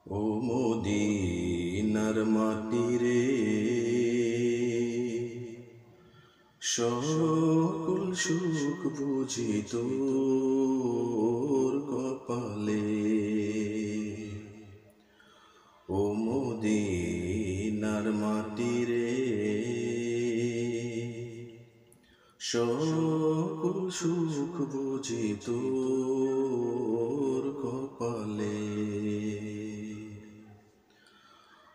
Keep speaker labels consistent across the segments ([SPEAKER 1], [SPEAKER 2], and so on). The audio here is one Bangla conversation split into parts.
[SPEAKER 1] ও মদিনার মাটিরে সকল সুখ বুঝি তোর কপালে। ও মদিনার মাটিরে সকল সুখ বুঝি তোর কপালে।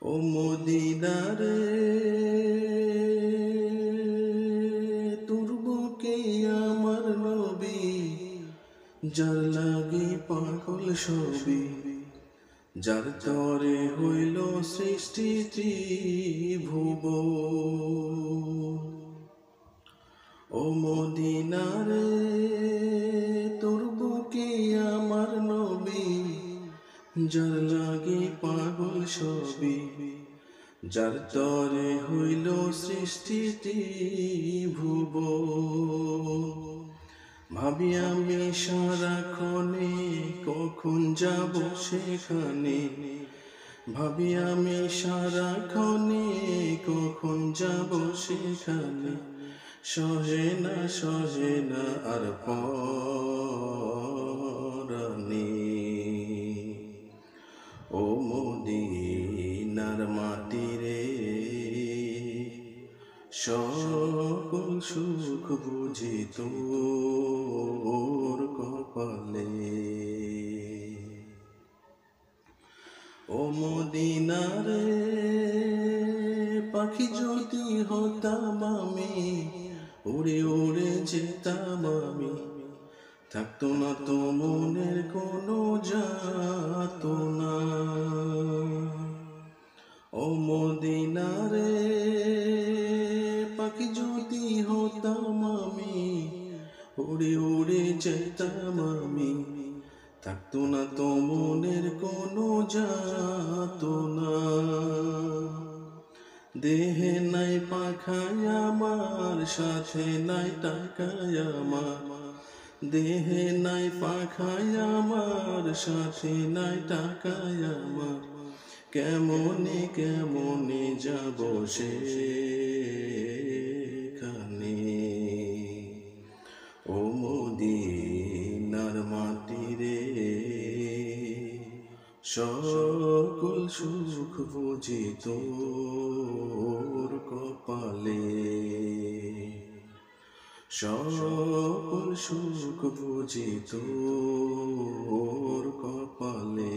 [SPEAKER 1] ও মদিনারে তোর বুকে আমার নবী, যার লাগি পাগল সবই, যার তরে হইল সৃষ্টি ত্রিভুবন। ও মদিনারে তোর বুকে আমার নবী, যার লাগি পাগল সবই, যার তরে হইল সৃষ্টি ত্রিভুবন। ভাবি আমি সারাক্ষণে কখন যাব সেখানে, ভাবি আমি সারাক্ষণে কখন যাব সেখানে। সহে না আর পরানে। ও মদিনার মাটিরে সকল সুখ বুঝি তোর কপালে। ও মদিনারে পাখি যদি হতাম আমি, উড়ে উড়ে যেতাম আমি, থাকতো না তো মনের কোনো যাতনা। ও মদিনারে পাখি যদি হতাম আমি, উড়ে উড়ে যেতাম আমি, থাকতো না তো মনের কোনো যাতনা। দেহে নাই পাখায় আমার, সাথে নাই টাকায় আমার, দেহে নাই পাখায় আমার, সাথে নাই টাকায় আমার। কেমনে কেমনে যাব সেখানে। ও মদিনার মাটিরে সকল সুখ বুঝি তোর কপালে। সকল সুখ বুঝি তোর কপালে।